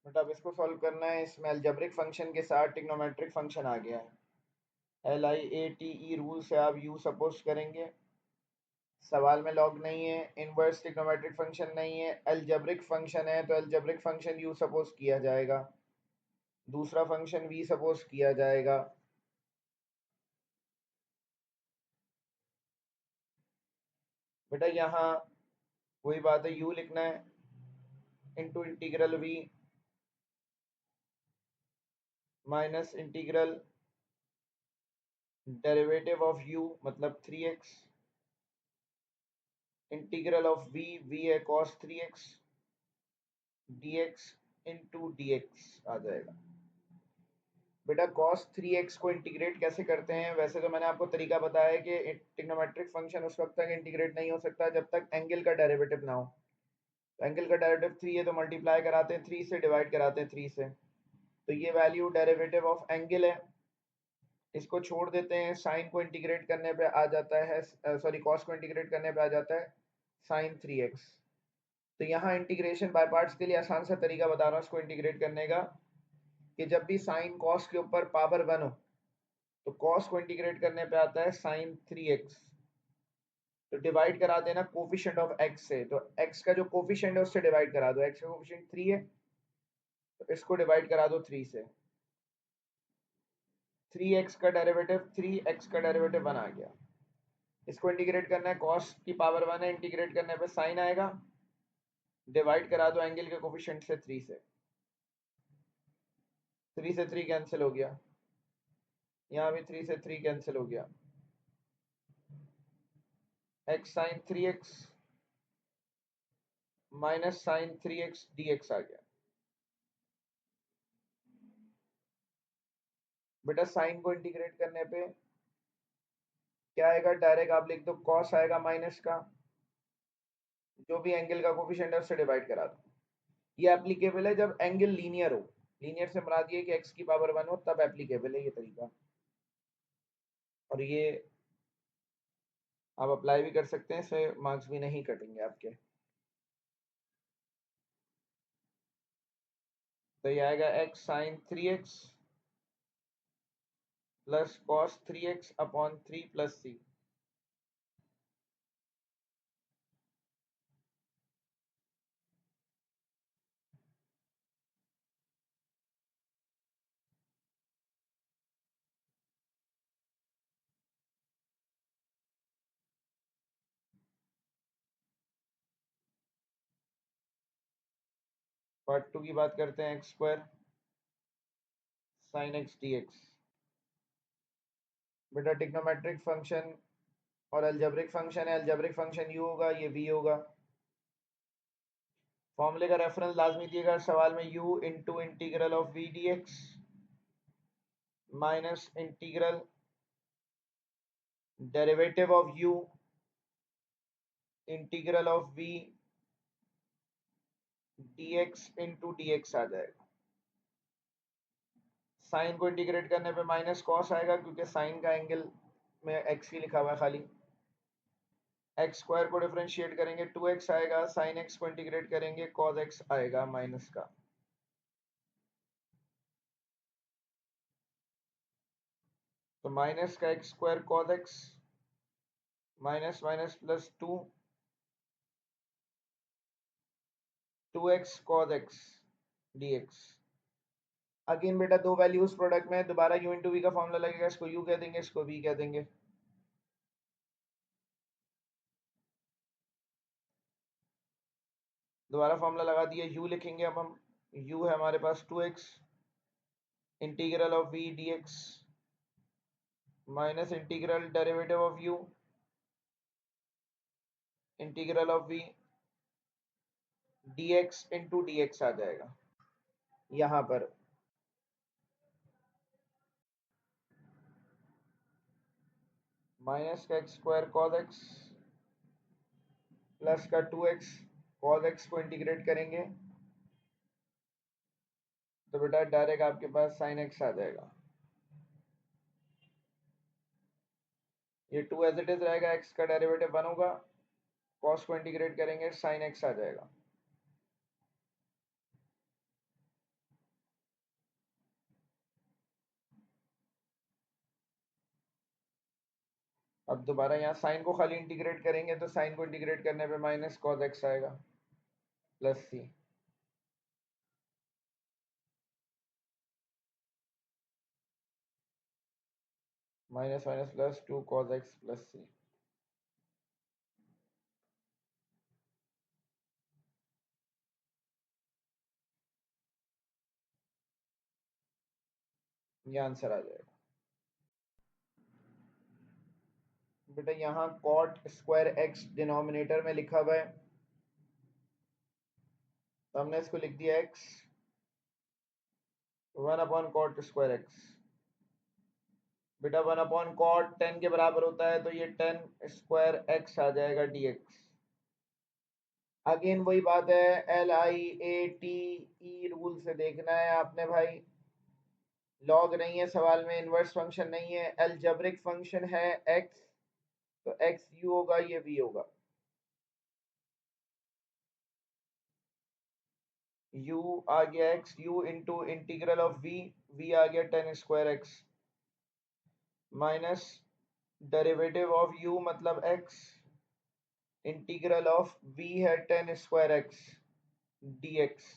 But अब इसको solve करना है, इसमें अलजेब्रिक फंक्शन के साथ ट्रिग्नोमेट्रिक फंक्शन आ गया है। LIATE रूल से आप यू सपोज करेंगे, सवाल में लॉग नहीं है, इनवर्स ट्रिग्नोमेट्रिक फंक्शन नहीं है, अलजेब्रिक फंक्शन है तो अलजेब्रिक फंक्शन यू सपोज किया जाएगा, दूसरा फंक्शन वी सपोज किया जाएगा। बेटा यहाँ वही बात है, यू लिखना है into integral v minus integral derivative of u मतलब 3x इंटीग्रल ऑफ वी है cos 3x dx into dx आ जाएगा। बेटा cos 3x को इंटीग्रेट कैसे करते हैं, वैसे तो मैंने आपको तरीका बताया है कि ट्रिग्नोमेट्रिक फंक्शन उस वक्त तक इंटीग्रेट नहीं हो सकता जब तक एंगल का डेरिवेटिव ना हो। तो एंगल का डेरिवेटिव 3 है तो मल्टीप्लाई कराते हैं 3 से, डिवाइड कराते हैं 3 से, तो ये वैल्यू डेरिवेटिव ऑफ एंगल है। इसको छोड़ देते हैं, साइन को इंटीग्रेट करने पे आ जाता है, सॉरी कॉस को इंटीग्रेट करने पे आ जाता है साइन 3x। तो यहाँ इंटीग्रेशन बाय पार्ट्स के लिए आसान सा तरीका बता रहा हूँ इसको इंटीग्रेट करने का, कि जब भी साइन कॉस के ऊपर पावर 1 हो तो कॉस को इंटीग्रेट करने पे आता है साइन 3x। तो डिवाइड करा देना कोफिशिएंट ऑफ x से, तो x का जो कोफिशिएंट है उससे डिवाइड करा दो, x का कोफिशिएंट 3 है तो इसको डिवाइड करा दो 3 से, 3x का डेरिवेटिव 3x का डेरिवेटिव 1 आ गया। इसको इंटीग्रेट करना है, कॉस की पावर 1 है, इंटीग्रेट करने पे साइन आएगा, डिवाइड करा दो एंगल के कोफिशिएंट से 3 से, 3 से 3 कैंसिल हो गया, यहाँ भी 3 से 3 कैंसिल हो गया, x sine 3x minus sine 3x dx आ गया। बेटा साइन को इंटीग्रेट करने पे क्या आएगा, डायरेक्ट आप लिख दो कॉस आएगा माइनस का, जो भी एंगल का कोफिशिएंट है उससे डिवाइड करा दो। ये एप्लीकेबल है जब एंगल लीनियर हो, लीनियर से मुराद ये कि x की पावर 1 हो तब एप्लीकेबल है ये तरीका, और ये आप अप्लाई भी कर सकते हैं, इससे मार्क्स भी नहीं कटेंगे आपके। तो ये आएगा x sine 3x plus cos 3x upon 3 plus c. Part 2 की बात करते हैं, x square sine x d x. बेटा ट्रिग्नोमेट्रिक फंक्शन और अलजेब्रिक फंक्शन है, अलजेब्रिक फंक्शन यू होगा, ये वी होगा। फॉर्मूले का रेफरेंस लाजमी दिएगा सवाल में, u into integral of v d x minus integral derivative of u integral of v dx into dx आ जाएगा। साइन को इंटीग्रेट करने पे माइनस कॉस आएगा क्योंकि साइन का एंगल में x ही लिखा हुआ है खाली। एक्स स्क्वायर को डिफरेंशिएट करेंगे 2x आएगा, साइन x को इंटीग्रेट करेंगे कॉस x आएगा माइनस का। तो माइनस का x square cos x minus minus plus 2x cos x dx। Again बेटा दो वैल्यूज प्रोडक्ट में, दोबारा u इंटू वी का फॉर्मूला लगेगा, इसको u कह देंगे, इसको v कह देंगे। दोबारा फॉर्मूला लगा दिया, u लिखेंगे अब हम, u है हमारे पास 2x integral of v dx minus integral derivative of u integral of v dx into dx आ जाएगा। यहाँ पर माइनस का x square cos x plus का 2x कॉस x को इंटीग्रेट करेंगे तो बेटा डायरेक्ट आपके पास साइन x आ जाएगा। ये 2 एज इट इज रहेगा, x का डेरिवेटिव 1 होगा, कॉस को इंटीग्रेट करेंगे साइन x आ जाएगा। अब दोबारा यहाँ साइन को खाली इंटीग्रेट करेंगे तो साइन को इंटीग्रेट करने पे माइनस कॉस एक्स आएगा plus c. Minus minus plus 2 cos x plus सी। ये आंसर आ जाएगा बेटा। यहाँ कॉट स्क्वायर एक्स डिनोमिनेटर में लिखा हुआ है तो हमने इसको लिख दिया एक्स 1/cot²x। बेटा 1/cot 10 के बराबर होता है तो ये 10 स्क्वायर एक्स आ जाएगा dx। अगेन वही बात है, LIATE रूल से देखना है आपने भाई। लॉग नहीं है सवाल में, इनवर्स फंक्शन नहीं है, एलजेब्रिक फंक्शन है x, तो x u होगा, ये v होगा। u आ गया x u into integral of v आ गया 10 square x minus derivative of u मतलब x इंटीग्रल ऑफ v है 10 स्क्वायर एक्स dx।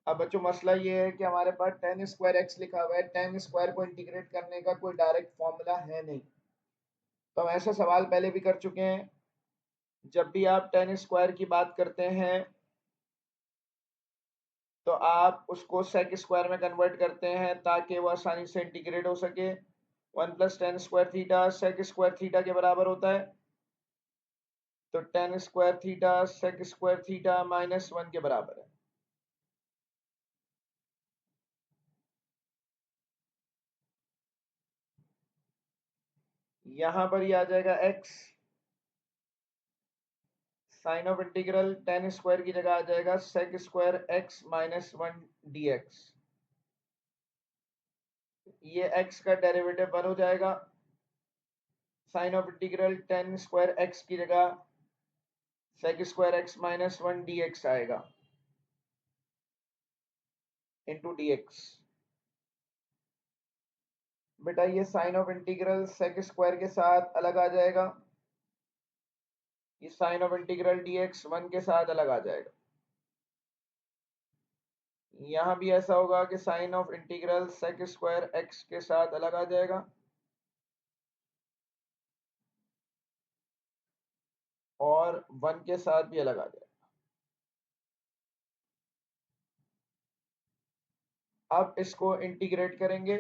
अब बच्चों मसला ये है कि हमारे पास 10 स्क्वायर एक्स लिखा हुआ है, 10 स्क्वायर को इंटीग्रेट करने का कोई डायरेक्ट फॉर्मूला है नहीं। तो हम ऐसा सवाल पहले भी कर चुके हैं, जब भी आप 10 स्क्वायर की बात करते हैं तो आप उसको सेक स्क्वायर में कन्वर्ट करते हैं ताकि वो आसानी से इंटीग्रेट हो सके। 1 + 10 square theta sec square theta के बराबर होता है, तो 10 square theta sec square theta -1 के बराबर है। यहां पर ये आ जाएगा x sine of integral 10 square की जगह आ जाएगा सेक स्क्वायर एक्स -1 dx। ये x का डेरिवेटिव 1 हो जाएगा, sine of integral 10 square x की जगह सेक स्क्वायर एक्स -1 dx आएगा इंटू dx। बेटा ये sine of integral sec square के साथ अलग आ जाएगा, ये साइन ऑफ इंटीग्रल dx 1 के साथ अलग आ जाएगा। यहां भी ऐसा होगा कि sine of integral sec square x के साथ अलग आ जाएगा और 1 के साथ भी अलग आ जाएगा। अब इसको इंटीग्रेट करेंगे,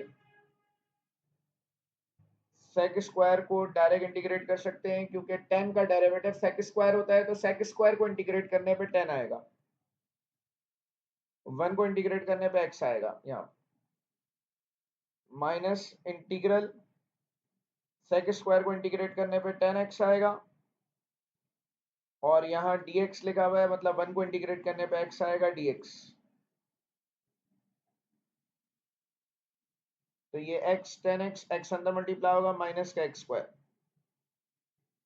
सेक स्क्वायर को डायरेक्ट इंटीग्रेट कर सकते हैं क्योंकि 10 का डेरिवेटिव सेक स्क्वायर होता है, तो सेक स्क्वायर को इंटीग्रेट करने पे 10 आएगा, 1 को इंटीग्रेट करने पे x आएगा यहाँ, माइनस इंटीग्रल सेक स्क्वायर को इंटीग्रेट करने पे 10x आएगा और यहाँ dx लिखा हुआ है मतलब 1 को इंटीग्रेट करने पे x आएगा dx। तो ये x 10x x अंदर मल्टीप्लाई होगा माइनस का x square,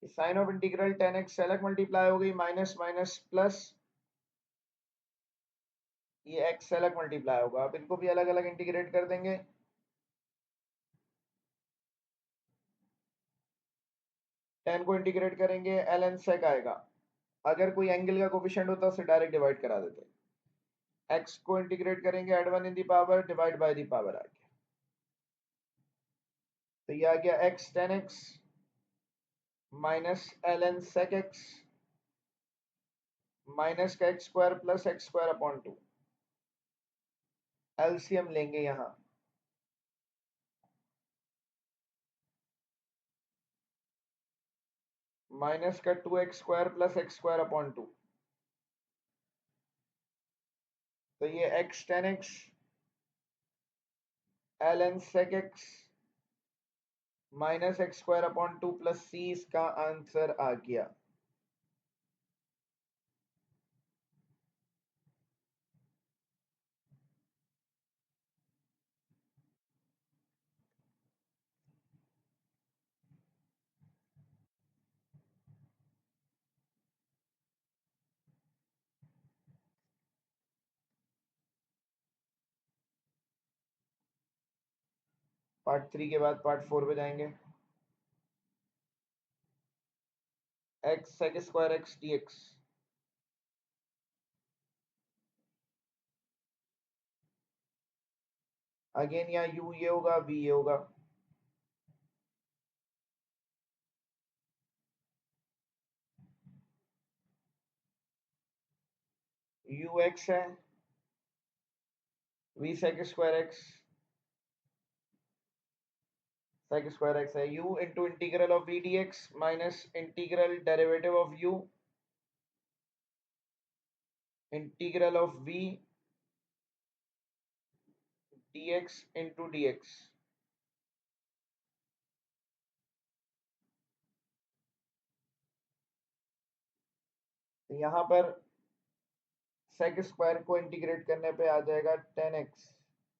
sine of integral 10x सेलक मल्टीप्लाई हो गई माइनस माइनस प्लस, ये x सेलक मल्टीप्लाई होगा। अब इनको भी अलग अलग इंटीग्रेट कर देंगे, 10 को इंटीग्रेट करेंगे ln sec आएगा। अगर कोई एंगल का कोफिशिएंट होता है उसे डायरेक्ट डिवाइड करा देते, x को इंटीग्रेट करेंगे add 1 in the power divide by the power आ गया। तो ये आ गया x 10x minus ln sec x minus का x square plus x square upon 2। LCM लेंगे यहाँ, माइनस का 2x² plus x square upon 2। तो ये x 10x ln sec x minus x square upon 2 plus c इसका answer आ गया। Part 3 के बाद पार्ट 4 पे जाएंगे। X sec square x d x. Again यहाँ u ये होगा, v ये होगा। u x है, v sec square x sec square x है, u into integral of v dx minus integral derivative of u integral of v dx into dx। तो यहाँ पर सेक स्क्वायर को इंटीग्रेट करने पे आ जाएगा 10x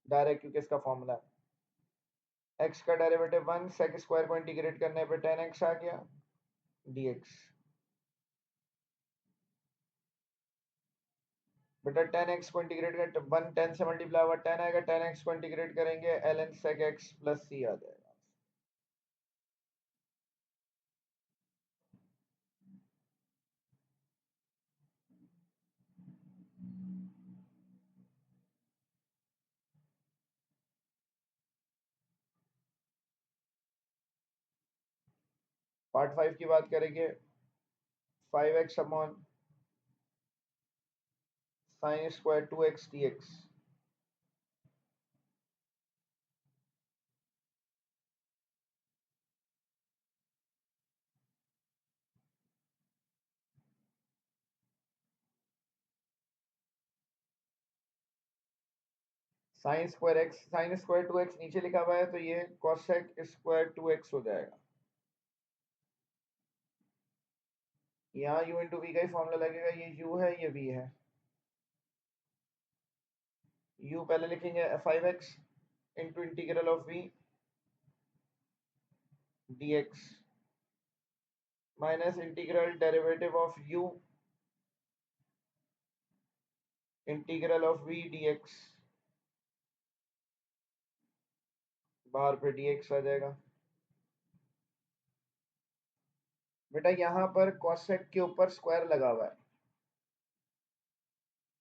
डायरेक्ट, क्योंकि इसका फॉर्मूला है x का डेरिवेटिव 1, सेक स्क्वायर को इंटीग्रेट करने पे 10x आ गया dx। बेटा 10x को इंटीग्रेट कर 1 10 से मल्टीप्लाई हुआ 10 आएगा, 10x को इंटीग्रेट करेंगे ln sec x plus c आ जाएगा। पार्ट 5 की बात करेंगे, 5x upon sine square 2x dx। Sine square x sine square 2x नीचे लिखा हुआ है, तो ये कोसेक स्क्वायर 2x हो जाएगा। यहाँ u इंटू वी का ही फॉर्मूला लगेगा, ये u है ये v है। u पहले लिखेंगे 5x into integral of v dx minus integral derivative of u integral of v dx, बाहर पे dx आ जाएगा। बेटा यहाँ पर कोसेक के ऊपर स्क्वायर लगा हुआ है,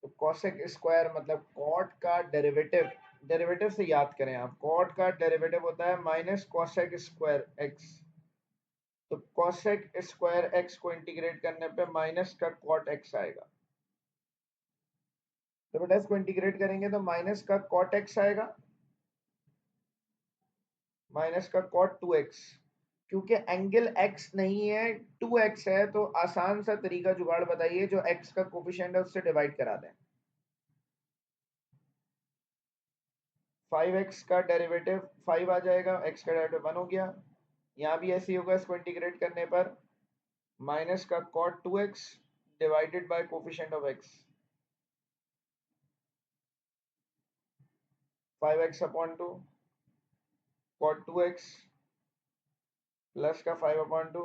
तो कोसेक स्क्वायर मतलब कॉट का डेरिवेटिव, डेरिवेटिव से याद करें आप, कॉट का डेरिवेटिव होता है माइनस कोसेक स्क्वायर एक्स। तो कोसेक स्क्वायर एक्स को इंटीग्रेट करने पे माइनस का कॉट एक्स आएगा। तो बेटा इसको इंटीग्रेट करेंगे तो माइनस का कॉट एक्स आएगा, माइनस का कॉट 2x। क्योंकि एंगल x नहीं है 2x है, तो आसान सा तरीका जुगाड़ बताइए, जो x का कोफिशिएंट है उससे डिवाइड करा दें। 5x का डेरिवेटिव 5 आ जाएगा, x का डेरिवेटिव 1 हो गया। यहाँ भी ऐसे ही होगा, इसको इंटीग्रेट करने पर माइनस का cot 2x divided by coefficient of x, 5x upon 2 cot 2x plus का 5 अपॉन 2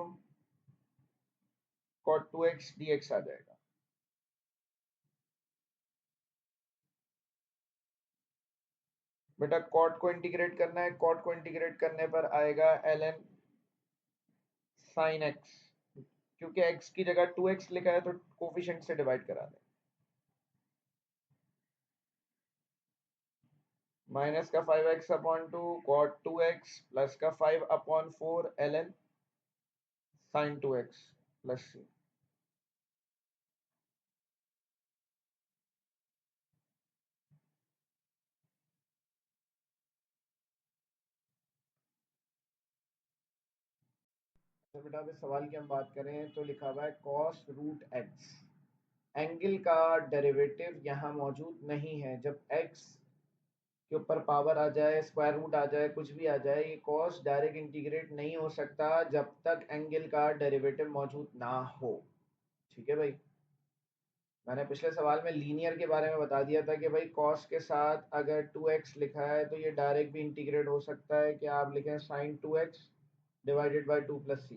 कॉट 2x dx आ जाएगा। बेटा कॉट को इंटीग्रेट करना है, कॉट को इंटीग्रेट करने पर आएगा ln sin x, क्योंकि x की जगह 2x लिखा है तो कोफिशिएंट से डिवाइड करा दें। माइनस का 5x upon 2 cot 2x plus का 5 upon 4 ln sin 2x plus c। तो बेटा अभी सवाल की हम बात करें तो लिखा हुआ है cos रूट x, एंगल का डेरिवेटिव यहाँ मौजूद नहीं है। जब x के ऊपर पावर आ जाए, स्क्वायर रूट आ जाए, कुछ भी आ जाए, ये cos डायरेक्ट इंटीग्रेट नहीं हो सकता जब तक एंगल का डेरिवेटिव मौजूद ना हो। ठीक है भाई, मैंने पिछले सवाल में लीनियर के बारे में बता दिया था कि भाई cos के साथ अगर 2x लिखा है तो ये डायरेक्ट भी इंटीग्रेट हो सकता है, कि आप लिखें sin 2x divided by 2 plus c,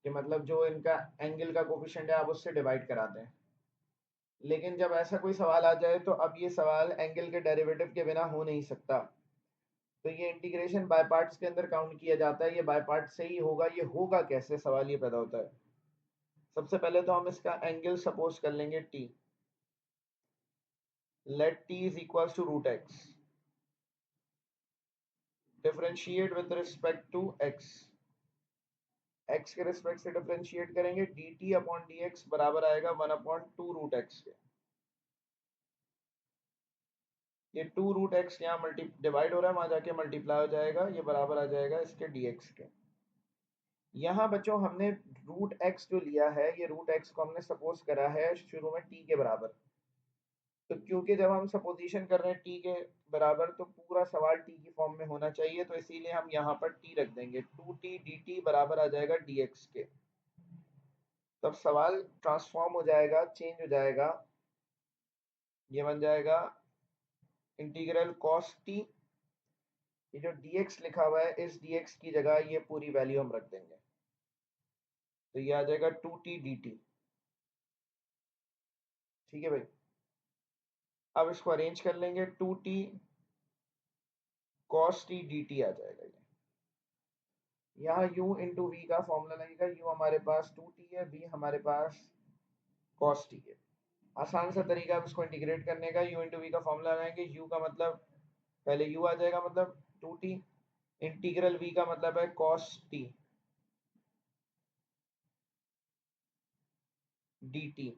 कि मतलब जो इनका एंगल का कोफिशिएंट है आप उससे डिवाइड करा दें। लेकिन जब ऐसा कोई सवाल आ जाए तो अब ये सवाल एंगल के डेरिवेटिव के बिना हो नहीं सकता, तो ये इंटीग्रेशन बाय पार्ट्स के अंदर काउंट किया जाता है। ये बाय पार्ट से ही होगा, ये होगा कैसे, सवाल ये पैदा होता है। सबसे पहले तो हम इसका एंगल सपोज कर लेंगे t. Let t is equal to root x, differentiate with respect to x. X के रिस्पेक्ट से डिफरेंशिएट करेंगे, d t upon d x बराबर आएगा 1/2 रूट एक्स के। ये 2 रूट एक्स यहाँ मल्टी डिवाइड हो रहा है, वहां जाके मल्टीप्लाई हो जाएगा, ये बराबर आ जाएगा इसके dx के। यहाँ बच्चों हमने रूट एक्स जो लिया है, ये रूट एक्स को हमने सपोज करा है शुरू में टी के बराबर। तो क्योंकि जब हम सपोजिशन कर रहे हैं टी के बराबर, तो पूरा सवाल टी की फॉर्म में होना चाहिए, तो इसीलिए हम यहाँ पर टी रख देंगे। 2t dt बराबर आ जाएगा dx के। तब सवाल ट्रांसफॉर्म हो जाएगा, चेंज हो जाएगा, ये बन जाएगा इंटीग्रल कॉस टी। ये जो dx लिखा हुआ है, इस dx की जगह ये पूरी वैल्यू हम रख देंगे, तो ये आ जाएगा 2t dt। ठीक है भाई, अब इसको अरेंज कर लेंगे, 2t cos t dt आ जाएगा। ये यहाँ u इंटू वी का फॉर्मूला लगेगा, u हमारे पास 2t है, v हमारे पास cos t है। आसान सा तरीका है इसको इंटीग्रेट करने का, u इंटू वी का फॉर्मूला लगाएंगे, u का मतलब पहले u आ जाएगा, मतलब 2t, इंटीग्रल v का मतलब है cos t dt,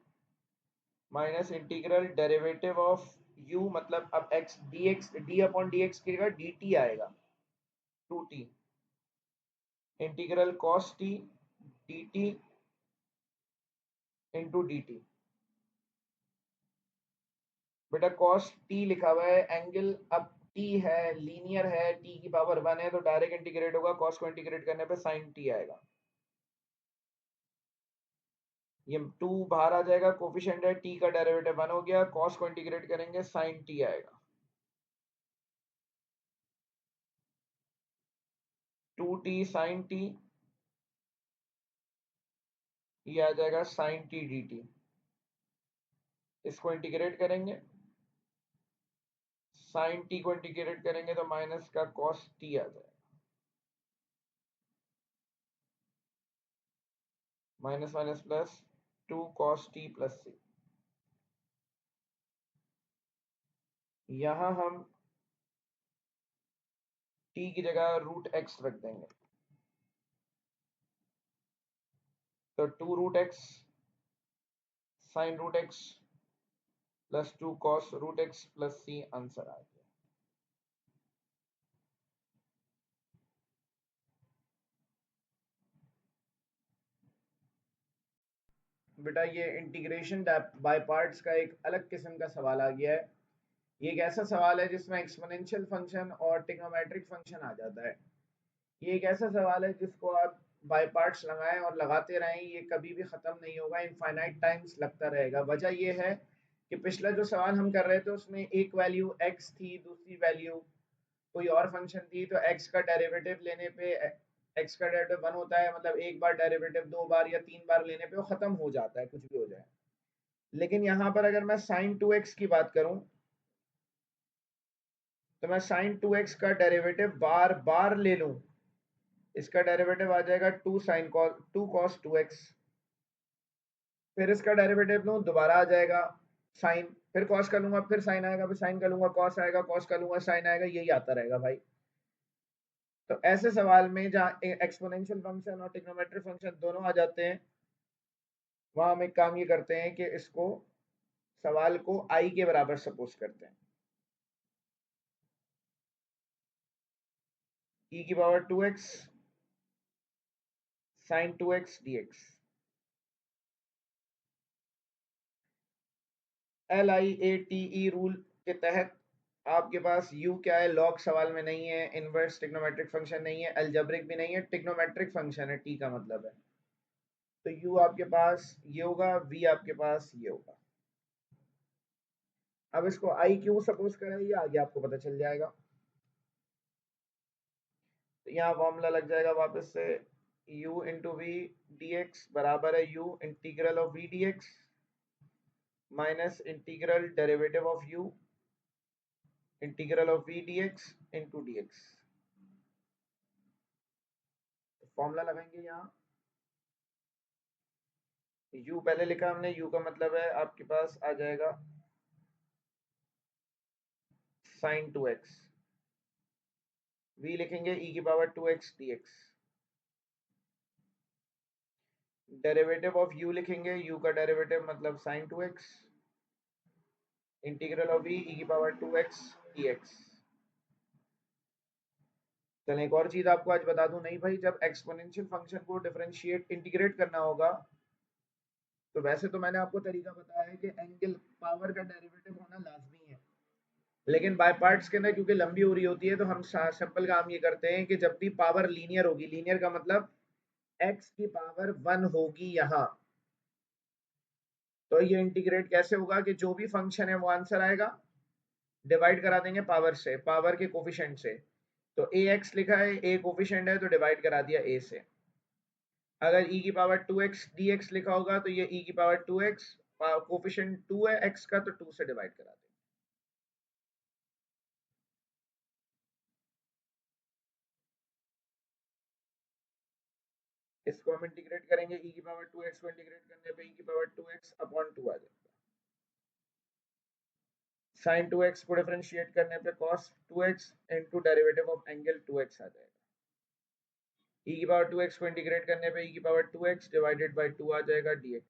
minus integral derivative of u, मतलब अब x dx d upon dx की जगह dt आएगा, 2t integral cos t dt into dt। बेटा cos t लिखा हुआ है, एंगल अब t है, लीनियर है, t की पावर 1 है, तो डायरेक्ट इंटीग्रेट होगा, cos को इंटीग्रेट करने पे sin t आएगा। ये 2 बाहर आ जाएगा, कोफिशिएंट है, t का डेरिवेटिव 1 हो गया, cos को इंटीग्रेट करेंगे sin t आएगा, 2t sin t, ये आ जाएगा sin t dt। इसको इंटीग्रेट करेंगे, sin t को इंटीग्रेट करेंगे तो माइनस का cos t आ जाएगा, minus minus plus 2 cos t plus c। यहां हम t की जगह रूट x रख देंगे, तो 2 root x sin root x plus 2 cos root x plus c answer आ गया। बेटा ये इंटीग्रेशन बाय पार्ट्स का एक अलग किस्म का सवाल आ गया है। ये एक ऐसा सवाल है जिसमें एक्सपोनेंशियल फंक्शन और ट्रिग्नोमेट्रिक फंक्शन आ जाता है। ये एक ऐसा सवाल है जिसको आप बाय पार्ट्स लगाएं और लगाते रहें, ये कभी भी खत्म नहीं होगा, इनफाइनाइट टाइम्स लगता रहेगा। वजह ये है कि पिछला जो सवाल हम कर रहे थे उसमें एक वैल्यू x थी, दूसरी वैल्यू कोई और फंक्शन थी, तो x का डेरिवेटिव लेने पे x का डेरिवेटिव 1 होता है, मतलब एक बार डेरिवेटिव 2 बार या 3 बार लेने पे वो खत्म हो जाता है, कुछ भी हो जाए। लेकिन यहाँ पर अगर मैं sin 2x की बात करूं, तो मैं sin 2x का डेरिवेटिव बार बार ले लूं, इसका डेरिवेटिव आ जाएगा 2 cos 2x, फिर इसका डेरिवेटिव लूं, दोबारा आ जाएगा साइन, फिर कॉस कर लूंगा, फिर साइन आएगा, फिर साइन कर लूंगा कॉस आएगा, कॉस कर लूंगा साइन आएगा, यही आता रहेगा भाई। तो ऐसे सवाल में जहाँ एक्सपोनेंशियल फंक्शन और ट्रिग्नोमेट्रिक फंक्शन दोनों आ जाते हैं, वहां हम एक काम ये करते हैं कि इसको सवाल को आई के बराबर सपोज करते हैं, ई की power 2x sine 2x dx। LIATE rule के तहत आपके पास u क्या है, लॉग सवाल में नहीं है, इनवर्स ट्रिग्नोमेट्रिक फंक्शन नहीं है, अलजेब्रिक भी नहीं है, ट्रिग्नोमेट्रिक फंक्शन है, t का मतलब है। तो u आपके पास ये होगा, v आपके पास ये होगा। अब इसको i क्यों सपोज करें, ये आगे आपको पता चल जाएगा। तो यहाँ फॉर्मूला लग जाएगा वापस से, u into v d x बराबर है u integral of v d x minus integral derivative of u integral of v d x into d x. Formula लगाएंगे यहाँ, u पहले लिखा हमने, u का मतलब है आपके पास आ जाएगा साइन 2x, v लिखेंगे e की power 2x dx, derivative of u लिखेंगे, u का डेरिवेटिव मतलब sine 2x, integral of v e की पावर 2x dx। चलें एक और चीज आपको आज बता दूं, नहीं भाई जब एक्सपोनेंशियल फंक्शन को डिफरेंशिएट इंटीग्रेट करना होगा तो वैसे तो मैंने आपको तरीका बताया है कि एंगल पावर का डेरिवेटिव होना लाजमी है, लेकिन बाय पार्ट्स के अंदर क्योंकि लंबी हो रही होती है तो हम सिंपल काम ये करते हैं कि जब भी पावर लीनियर होगी, लीनियर का मतलब x की पावर 1 होगी यहाँ, तो ये इंटीग्रेट कैसे होगा कि जो भी फंक्शन है वो आंसर आएगा, डिवाइड करा देंगे पावर से, पावर के कोफिशिएंट से। तो ax लिखा है, a कोफिशिएंट है तो डिवाइड करा दिया a से। अगर e की पावर 2x dx लिखा होगा तो ये e की पावर 2x, कोफिशिएंट 2 है x का तो 2 से डिवाइड करा देंगे। इसको हम इंटीग्रेट करेंगे, e की पावर 2x को इंटीग्रेट करने पे e की पावर 2x अपॉन 2 आ जाएगा। sin 2x को डिफरेंशिएट करने पे cos 2x into derivative of angle 2x आ जाएगा। e की पावर 2x को इंटीग्रेट करने पे e की पावर 2x डिवाइडेड बाय 2 आ जाएगा dx।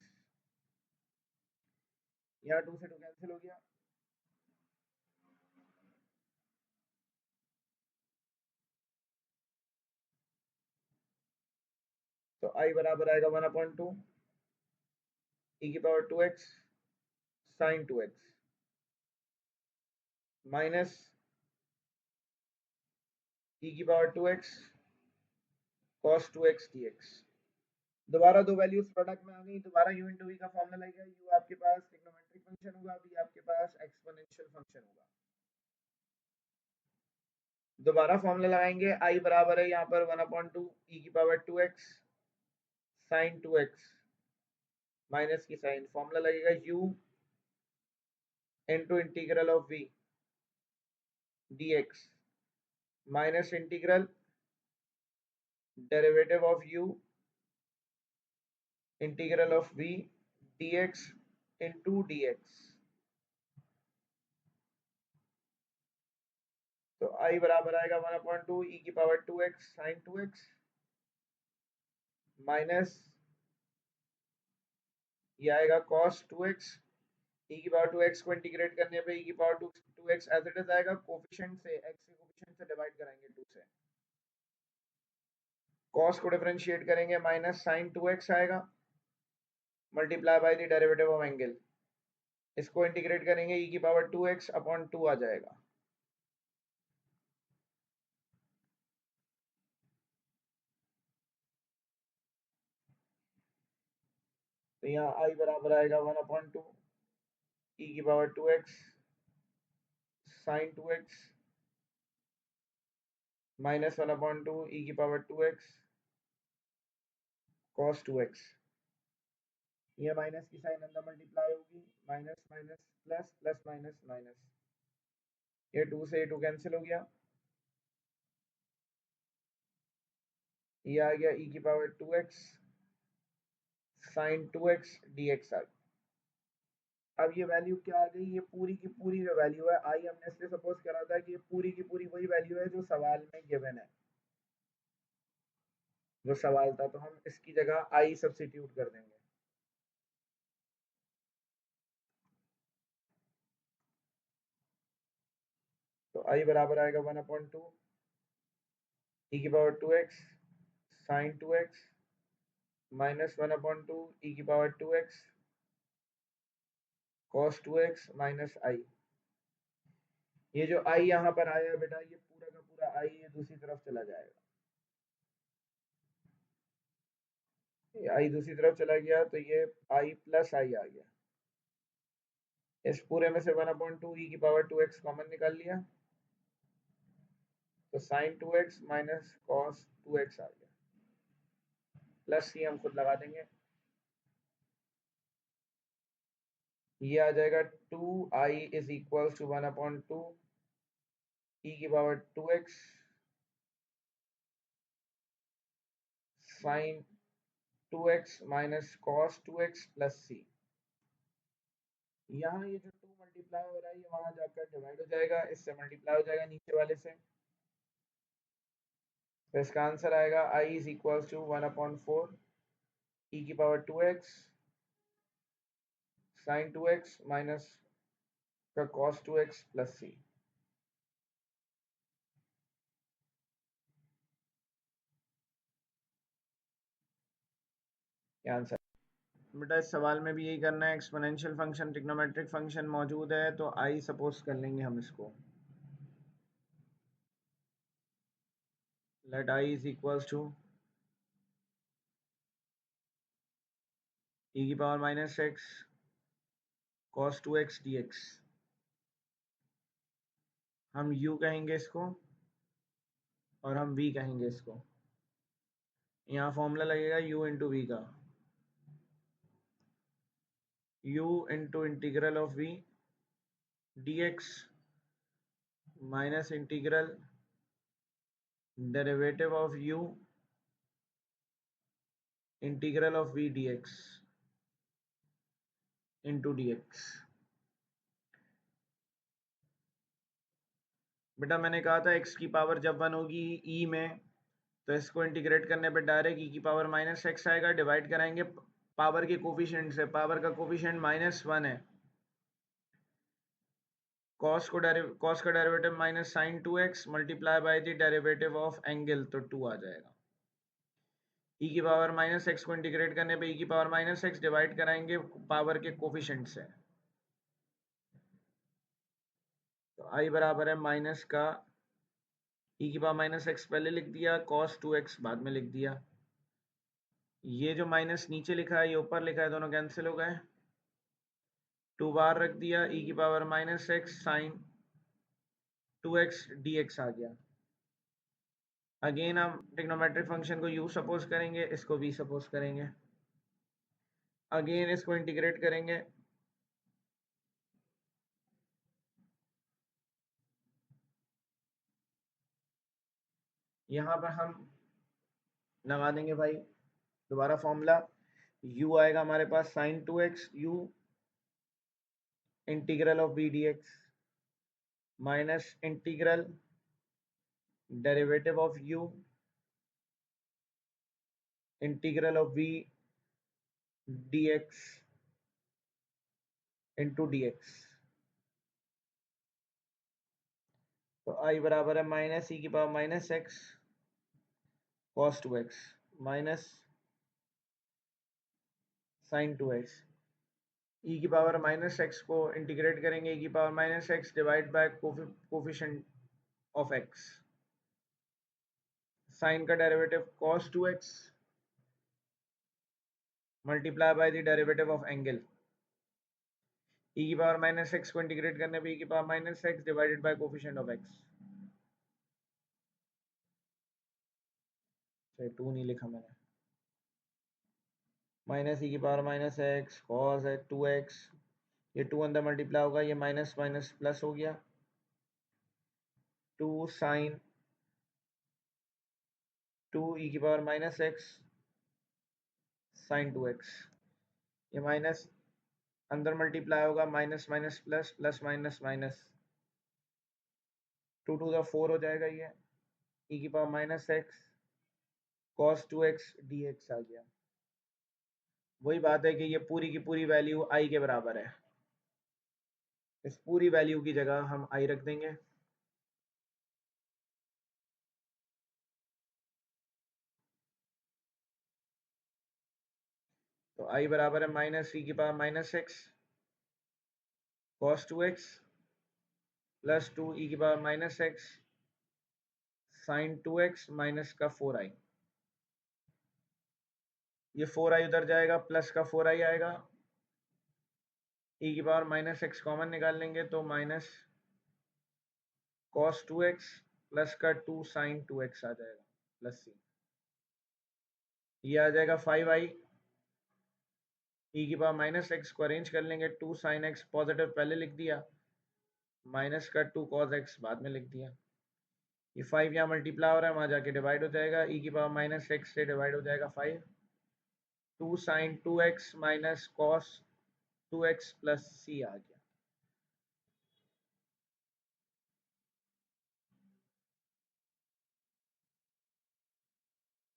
यहाँ 2 से 2 कैंसिल हो गया, तो i बराबर आएगा 1/2 e की power 2x sin 2x minus e की power 2x cos 2x dx। दोबारा दो वैल्यूज प्रोडक्ट में आ गई, दोबारा u इंटू v का फॉर्मूला लगेगा, u आपके पास ट्रिग्नोमेट्रिक फंक्शन होगा, v आपके पास एक्सपोनेंशियल फंक्शन होगा। दोबारा फॉर्मूला लगाएंगे, i बराबर है यहाँ पर 1/2 e की power 2x sin 2x minus की साइन, फॉर्मूला लगेगा u into integral of v dx minus integral derivative of u integral of v dx into dx। तो i बराबर आएगा 1/2 e की power 2x sin 2x minus ये आएगा cos 2x, e की power 2x को integrate करने पे e की power 2x as it is आएगा, कोफिशिएंट से x के कोफिशिएंट से डिवाइड कराएंगे 2 से, cos को डिफरेंशिएट करेंगे माइनस sin 2x आएगा multiply by the derivative of angle, इसको इंटीग्रेट करेंगे e की पावर 2x अपॉन 2 आ जाएगा। तो यहाँ i बराबर आएगा 1/2 e की power 2x sin 2x minus 1/2 e की पावर 2x cos 2x। ये माइनस की साइन अंदर मल्टीप्लाई होगी, minus minus plus, plus minus minus, ये 2 से 2 कैंसिल हो गया, ये आ गया e की power 2x sin 2x dx आ गया। अब ये वैल्यू क्या आ गई, ये पूरी की पूरी जो वैल्यू है, आई हमने इसलिए सपोज करा था कि ये पूरी की पूरी वही वैल्यू है जो सवाल में गिवन है, जो सवाल था, तो हम इसकी जगह आई सब्स्टिट्यूट कर देंगे। तो आई बराबर आएगा 1/2 e की power 2x sin 2x minus 1/2 e की power 2x cos 2x minus I. ये जो आई यहाँ पर आया है बेटा, ये पूरा का पूरा आई ये दूसरी तरफ चला जाएगा, ये आई दूसरी तरफ चला गया तो ये आई प्लस आई आ गया। इस पूरे में से 1/2 e की पावर 2x कॉमन निकाल लिया, तो sin 2x minus cos 2x आ गया, प्लस सी हम खुद लगा देंगे, ये आ जाएगा 2i is equal to 1/2 e की power 2x sin 2x minus cos 2x plus C. यहाँ ये जो 2 मल्टीप्लाई हो रहा है ये वहां जाकर डिवाइड हो जाएगा, इससे मल्टीप्लाई हो जाएगा नीचे वाले से। तो इसका आंसर आएगा I is equal to 1/4 e की power 2x sine 2x minus का कॉस 2x प्लस सी। क्या आंसर? बेटा इस सवाल में भी यही करना है, एक्सपोनेंशियल फंक्शन ट्रिग्नोमेट्रिक फंक्शन मौजूद है तो I सपोज कर लेंगे हम इसको। Let I is equal to e की power minus x cos 2x dx। हम u कहेंगे इसको और हम v कहेंगे इसको। यहाँ फॉर्मूला लगेगा u इंटू वी का, u into integral of v dx minus integral derivative of u integral of v dx into dx। बेटा मैंने कहा था x की पावर जब 1 होगी e में तो इसको इंटीग्रेट करने पे डायरेक्ट e की पावर माइनस एक्स आएगा, डिवाइड कराएंगे पावर के कोफिशिएंट से। पावर का कोफिशिएंट -1 है, कॉस का derivative minus sine 2x multiply by the derivative of angle तो 2 आ जाएगा। e की पावर माइनस एक्स को इंटीग्रेट करने पे e की पावर माइनस एक्स डिवाइड कराएंगे पावर के कोफिशिएंट से, तो i बराबर है माइनस का e की पावर माइनस एक्स पहले लिख दिया, cos 2x बाद में लिख दिया। ये जो माइनस नीचे लिखा है ये ऊपर लिखा है, दोनों कैंसिल हो गए। 2 बार रख दिया, e की power minus x sine 2x dx आ गया। अगेन हम ट्रिग्नोमेट्रिक फंक्शन को u सपोज करेंगे, इसको v सपोज करेंगे। अगेन इसको इंटीग्रेट करेंगे, यहाँ पर हम लगा देंगे भाई दोबारा फॉर्मूला। u आएगा हमारे पास sine 2x u integral of v dx minus integral derivative of u integral of v dx into dx। तो i बराबर है माइनस e की power minus x cos 2x minus sine 2x। e की power minus x को integrate करेंगे, e की power minus x divide by coefficient of x। Sine का derivative cos 2x multiply by the derivative of angle. e की power minus x को integrate करने पे e की power minus x divided by coefficient of x। सही 2 नहीं लिखा मैंने, माइनस e की पावर माइनस एक्स कॉस है 2x, ये 2 अंदर मल्टीप्लाई होगा, ये माइनस माइनस प्लस हो गया, 2 साइन 2 e की power minus x sine 2x। ये माइनस अंदर मल्टीप्लाई होगा, minus minus plus plus minus minus, 2 to the 4 हो जाएगा, ये e की power minus x cos 2x dx आ गया। वही बात है कि ये पूरी की पूरी वैल्यू i के बराबर है, इस पूरी वैल्यू की जगह हम i रख देंगे। तो i बराबर है माइनस e की power minus x cos 2x plus 2 e की power minus x sine 2x minus का 4i। ये 4i उधर जाएगा, प्लस का 4i आएगा, e की पावर माइनस एक्स कॉमन निकाल लेंगे तो माइनस cos 2x प्लस का 2 साइन 2x आ जाएगा प्लस सी। ये आ जाएगा 5i, e की पावर माइनस एक्स को अरेंज कर लेंगे, 2 साइन एक्स पॉजिटिव पहले लिख दिया, माइनस का 2 cos एक्स बाद में लिख दिया। ये 5 यहाँ मल्टीप्लाई हो रहा है, वहां जाके डिवाइड हो जाएगा, e की पावर माइनस एक्स से डिवाइड हो जाएगा 5। 2 sin 2x minus cos 2x plus C आ गया।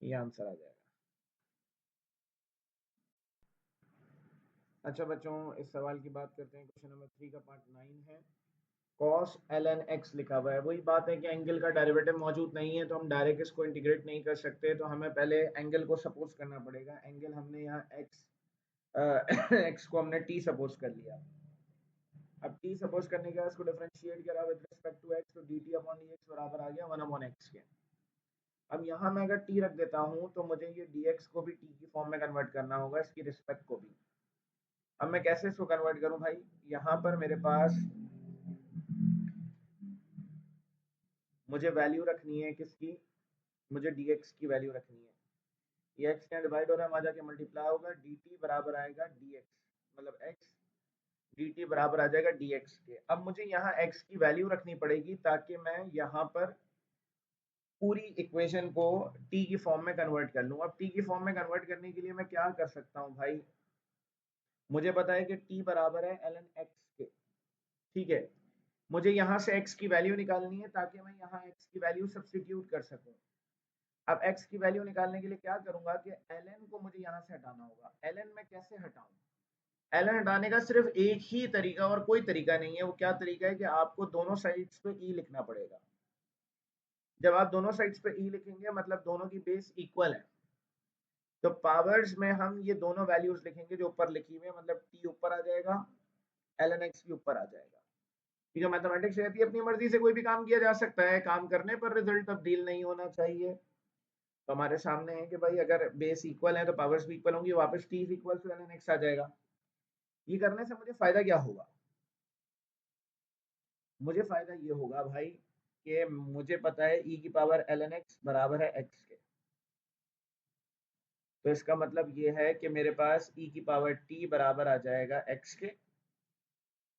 ये आंसर आ जाएगा। अच्छा बच्चों, इस सवाल की बात करते हैं। क्वेश्चन नंबर 3 का पार्ट 9 है। cos ln x लिखा हुआ है। वही बात है कि एंगल का डेरिवेटिव मौजूद नहीं है तो हम डायरेक्ट इसको इंटीग्रेट नहीं कर सकते, तो हमें पहले एंगल को सपोज करना पड़ेगा। एंगल हमने यहाँ x x को हमने t सपोज कर लिया। अब t सपोज करने के बाद इसको डिफरेंशिएट करा विद रिस्पेक्ट टू x, तो dt अपॉन dx बराबर आ गया 1 अपॉन x के। अब यहाँ मैं अगर t रख देता हूँ तो मुझे ये dx को भी t की फॉर्म में कन्वर्ट करना होगा, इसकी रिस्पेक्ट को भी। अब मैं कैसे इसको कन्वर्ट करूँ भाई? यहाँ पर मेरे पास मुझे वैल्यू रखनी है किसकी? मुझे dx की वैल्यू रखनी है। ये x क्या डिवाइड हो रहा है, वहां जाके मल्टीप्लाई होगा। dt बराबर आएगा dx, मतलब x dt बराबर आ जाएगा dx के। अब मुझे यहाँ x की वैल्यू रखनी पड़ेगी ताकि मैं यहाँ पर पूरी इक्वेशन को t की फॉर्म में कन्वर्ट कर लूँ। अब t की फॉर्म में कन्वर्ट करने के लिए मैं क्या कर सकता हूँ भाई? मुझे पता है कि t बराबर है ln x के, ठीक है। मुझे यहाँ से x की वैल्यू निकालनी है ताकि मैं यहाँ x की वैल्यू सब्स्टिट्यूट कर सकूँ। अब x की वैल्यू निकालने के लिए क्या करूंगा कि ln को मुझे यहाँ से हटाना होगा। ln मैं कैसे हटाऊं? ln हटाने का सिर्फ एक ही तरीका और कोई तरीका नहीं है। वो क्या तरीका है कि आपको दोनों साइड्स पे e लिखना पड़ेगा। जब आप दोनों साइड्स पे e लिखेंगे मतलब दोनों की बेस इक्वल है, तो पावर्स में हम ये दोनों वैल्यूज लिखेंगे जो ऊपर लिखी हुई है, मतलब t ऊपर आ जाएगा, ln x भी ऊपर आ जाएगा। ठीक है, मैथमेटिक्स रहती है, अपनी मर्जी से कोई भी काम किया जा सकता है, काम करने पर रिजल्ट तब्दील नहीं होना चाहिए। तो हमारे सामने है कि भाई अगर बेस इक्वल है तो पावर्स भी इक्वल होंगी, वापस t is equal to ln x आ जाएगा। ये करने से मुझे फायदा क्या होगा? मुझे फायदा ये होगा भाई कि मुझे पता है e की पावर ln x बराबर है x के। तो इसका मतलब ये है कि मेरे पास e की पावर t बराबर आ जाएगा x के,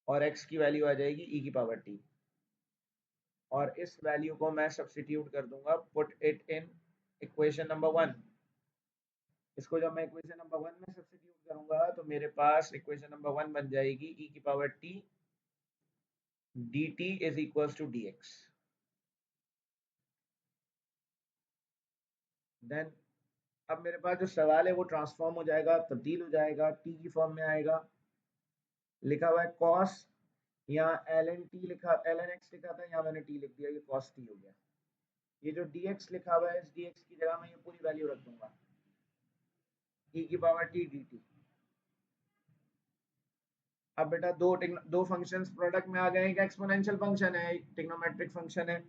और x की वैल्यू आ जाएगी e की पावर t। और इस वैल्यू को मैं सब्स्टिट्यूट कर दूंगा, put it in equation number 1। इसको जब मैं इक्वेशन नंबर 1 में सब्स्टिट्यूट करूंगा तो मेरे पास इक्वेशन नंबर 1 बन जाएगी e की power t dt is equals to dx। Then अब मेरे पास जो सवाल है वो ट्रांसफॉर्म हो जाएगा, तब्दील हो जाएगा, t की फॉर्म में आएगा। लिखा हुआ है cos, यहाँ ln t लिखा, ln x लिखा था, यहाँ मैंने t लिख दिया, ये cos t हो गया। ये जो dx लिखा हुआ है, इस dx की जगह मैं ये पूरी वैल्यू रख दूंगा, e की पावर t dt। अब बेटा दो फंक्शंस प्रोडक्ट में आ गए। एक एक्सपोनेंशियल फंक्शन है, एक ट्रिग्नोमेट्रिक फंक्शन है।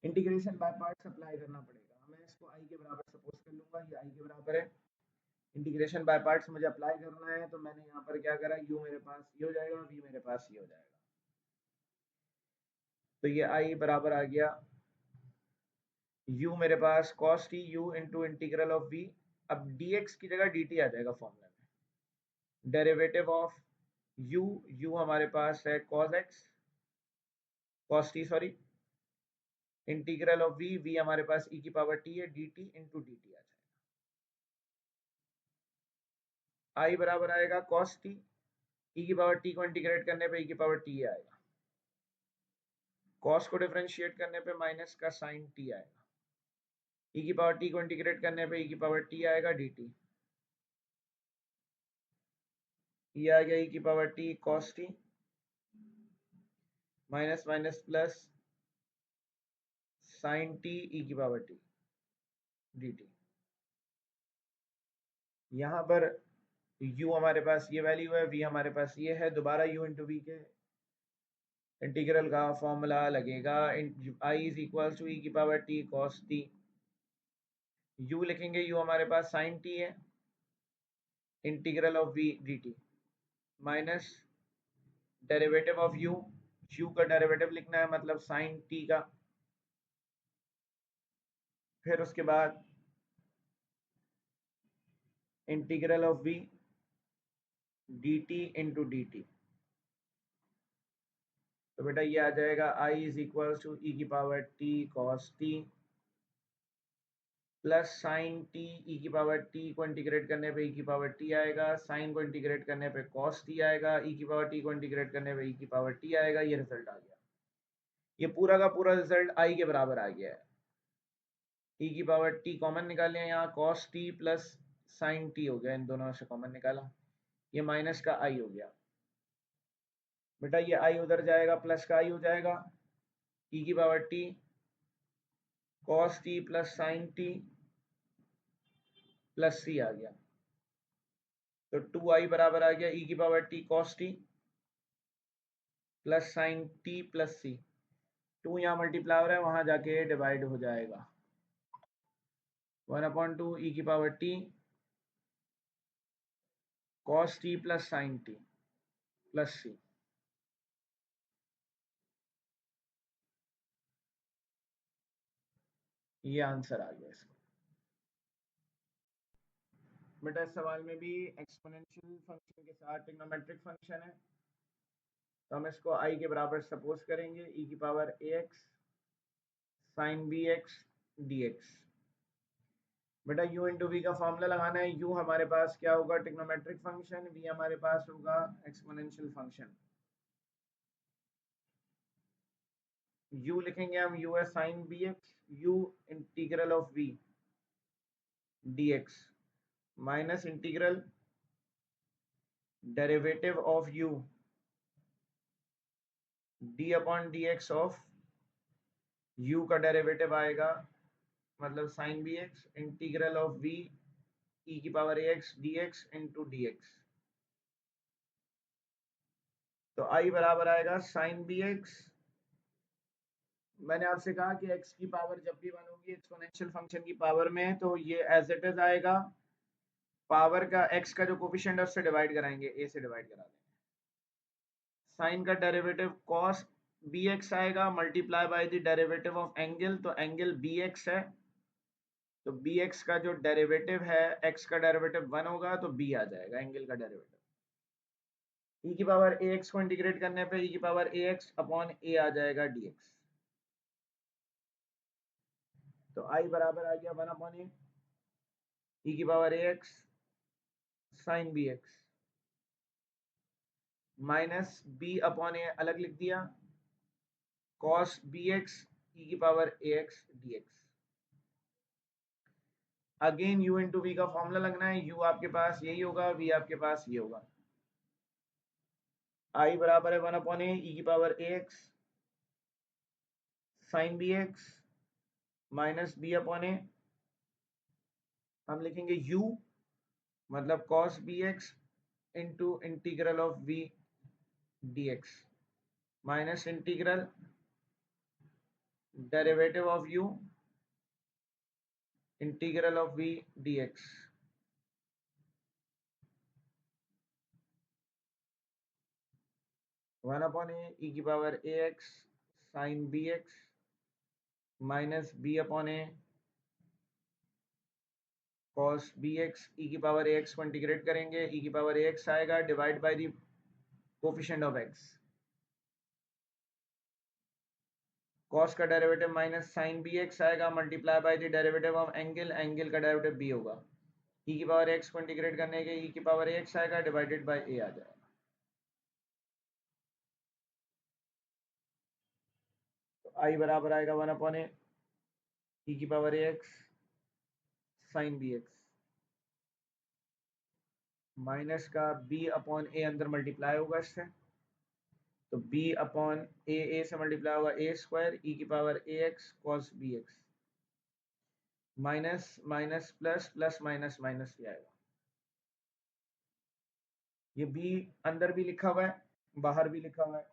इंटीग्रेशन बाय पार्ट्स अप्लाई करना पड़ेगा। मैं इसको i के बराबर सपोज कर लूंगा, ये i के बराबर है। इंटीग्रेशन बाय पार्ट्स मुझे अप्लाई करना है, तो मैंने यहाँ पर क्या करा, u मेरे पास ये हो जाएगा, v मेरे पास ये हो जाएगा। तो ये i बराबर आ गया u मेरे पास cos t u into integral of v। अब dx की जगह dt आ जाएगा फॉर्मूला में। डेरिवेटिव ऑफ u हमारे पास है cos t sorry, integral of v हमारे पास e की पावर t है, dt इंटू dt आ जाएगा। i बराबर आएगा cos t, e की पावर t को इंटीग्रेट करने पे e की पावर t आएगा, cos को डिफरेंशिएट करने पे माइनस का sin t आएगा, e की पावर t को इंटीग्रेट करने पे e की पावर t आएगा dt। ये आ गया e की power t cos t, minus minus plus sin t e की पावर t dt। यहाँ पर u हमारे पास ये वैल्यू है, v हमारे पास ये है, दोबारा u इंटू v के इंटीग्रल का फॉर्मूला लगेगा। i is equal to e की power t cos t, u लिखेंगे, u हमारे पास sin t है, integral of v dt minus derivative of u का डेरिवेटिव लिखना है, मतलब sin t का। फिर उसके बाद integral of v dt into dt। तो बेटा ये आ जाएगा i is equal to e की power t cos t plus sine T E की पावर टी को इंटीग्रेट करने पे ई की पावर टी आएगा, साइन को इंटीग्रेट करने पे कॉस टी आएगा, ई की पावर टी को इंटीग्रेट करने पे ई की पावर टी आएगा। ये रिजल्ट आ गया, ये पूरा का पूरा रिजल्ट आई के बराबर आ गया है। ई की पावर टी कॉमन निकाल लिया, यहाँ cos t plus sine T हो गया, इन दोनों में से कॉमन निकाला, ये माइनस का आई हो गया। बेटा ये आई उधर जाएगा, प्लस का आई हो जाएगा, ई की power t cos t plus sine t plus C आ गया, तो 2i बराबर आ गया ई की power t cos t plus sine t plus C. 2 यहाँ मल्टीप्लाई हो रहा है, वहां जाके डिवाइड हो जाएगा। 1/2 ई की power t cos t plus sine t plus सी। ये आंसर आ गया इसका। बेटा इस सवाल में भी एक्सपोनेंशियल फंक्शन के साथ ट्रिग्नोमेट्रिक फंक्शन है, तो हम इसको आई के बराबर सपोज करेंगे, ई की power a x sine b x d x. बेटा u इंटू वी का फॉर्मूला लगाना है। u हमारे पास क्या होगा, ट्रिग्नोमेट्रिक फंक्शन, v हमारे पास होगा एक्सपोनेंशियल फंक्शन। u लिखेंगे हम, u है sine b x, u integral of v dx minus integral derivative of u d upon d x of u का डेरिवेटिव आएगा, मतलब sine b x integral of v e की power a x d x into d x. तो i बराबर आएगा sign b x, मैंने आपसे कहा कि x की पावर जब भी 1 होगी एक्सपोनेंशियल फंक्शन की पावर में, तो ये एज इट इज आएगा, पावर का x का जो कोफिशिएंट है उससे डिवाइड कराएंगे, a से डिवाइड करा देंगे। साइन का डेरिवेटिव cos bx आएगा multiply by the derivative of angle, तो एंगल bx है, तो bx का जो डेरिवेटिव है, x का डेरिवेटिव 1 होगा तो b आ जाएगा एंगल का डेरिवेटिव। e की पावर ax को इंटीग्रेट करने पे e की पावर ax अपॉन a आ जाएगा dx। तो i बराबर आ गया 1 अपॉन a e की power ax sine b x minus b upon a अलग लिख दिया, कॉस बी एक्स ई की power a x d x. Again u into v का फॉर्मूला लगना है, u आपके पास यही होगा, v आपके पास ये होगा। i बराबर है 1 अपॉन ए ई की power a x sine b x minus b upon a, हम लिखेंगे u मतलब cos b x into integral of v d x minus integral derivative of u integral of v dx। 1 upon a e की power a x sine b x minus b upon a cos b x e की power a x को integrate करेंगे, e की power a x आएगा divide by the coefficient of x, cos का derivative minus sine b x आएगा multiply by the derivative of angle, angle का derivative b होगा, e की पावर एक्स को इंटीग्रेट करने के ई की पावर ए एक्स आएगा डिवाइडेड बाय ए आ जाएगा। तो आई बराबर आएगा 1 अपॉन ए ई की power a x sine b x minus का b अपॉन ए अंदर मल्टीप्लाई होगा इससे, तो b अपॉन ए से मल्टीप्लाई होगा ए स्क्वायर ई की power a x cos b x minus minus plus plus minus minus भी आएगा। ये b अंदर भी लिखा हुआ है, बाहर भी लिखा हुआ है,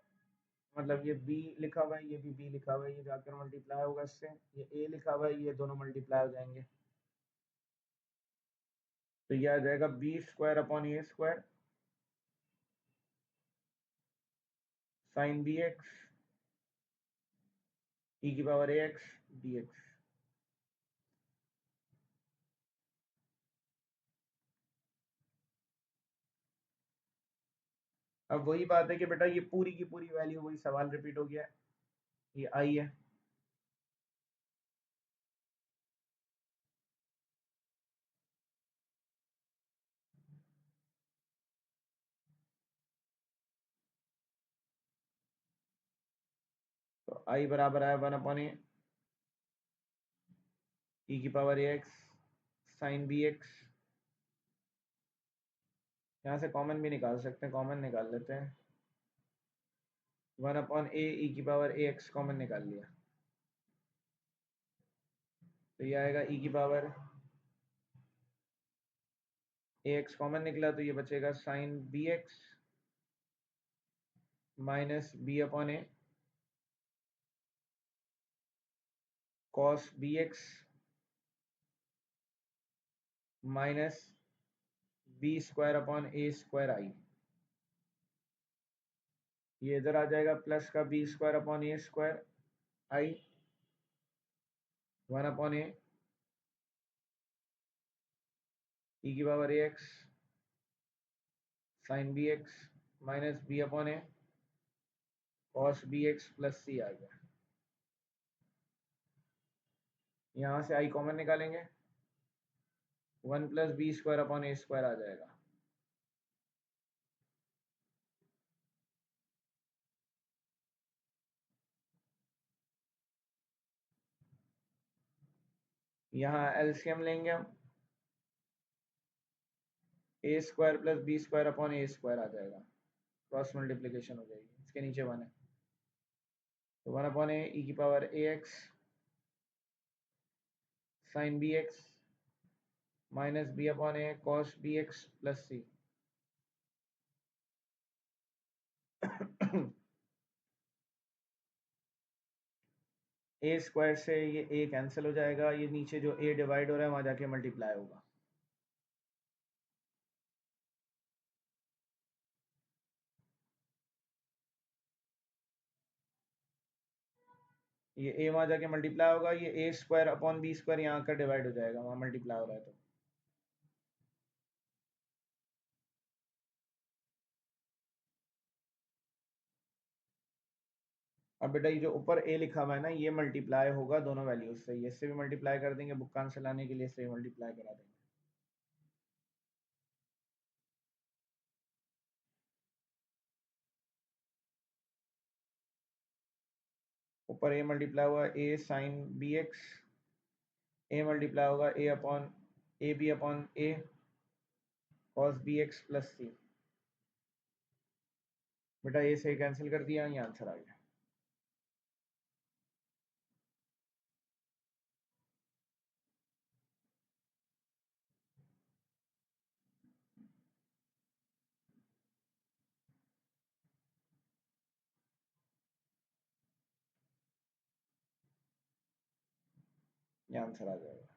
मतलब ये b लिखा हुआ है, ये भी b लिखा हुआ है, ये जाकर मल्टीप्लाई होगा इससे, ये a लिखा हुआ है, ये दोनों मल्टीप्लाई हो जाएंगे, तो ये आ जाएगा b स्क्वायर अपॉन ए square sine b x e की power a x d x. अब वही बात है कि बेटा ये पूरी की पूरी वैल्यू वही सवाल रिपीट हो गया है, ये आई है, आई बराबर है 1/a ई की power a x sine b x. यहाँ से कॉमन भी निकाल सकते हैं, कॉमन निकाल लेते हैं। 1/a ई की पावर ए एक्स कॉमन निकाल लिया, तो ये आएगा ई की पावर ए एक्स कॉमन निकला, तो ये बचेगा sine b x minus b/a cos b x minus b² / a²i। ये इधर आ जाएगा प्लस का b² / a²i 1/a ई की power a x sine b x minus b/a cos b x plus C आ गया। यहाँ से आई कॉमन निकालेंगे, 1 + b² / a² आ जाएगा। यहाँ एलसीएम लेंगे हम, a² + b² / a² आ जाएगा, क्रॉस मल्टीप्लीकेशन हो जाएगी, इसके नीचे 1 है, तो 1/a ई की power a x sine b x minus b/a cos b x plus C. a² से ये a कैंसिल हो जाएगा, ये नीचे जो a डिवाइड हो रहा है वहां जाके मल्टीप्लाई होगा। ये a वहां जाके मल्टीप्लाई होगा, ये a²/b² यहाँ का डिवाइड हो जाएगा, वहां मल्टीप्लाई हो रहा है तो। अब बेटा ये जो ऊपर a लिखा हुआ है ना, ये मल्टीप्लाई होगा दोनों वैल्यूज से, ये इससे भी मल्टीप्लाई कर देंगे, बुक आंसर लाने के लिए इससे भी मल्टीप्लाई करा देंगे। ऊपर a मल्टीप्लाई हुआ a sine b x, a multiply होगा a/a cos b x plus C. बेटा a से कैंसिल कर दिया, ये आंसर आ गया। ये आंसर आ जाएगा।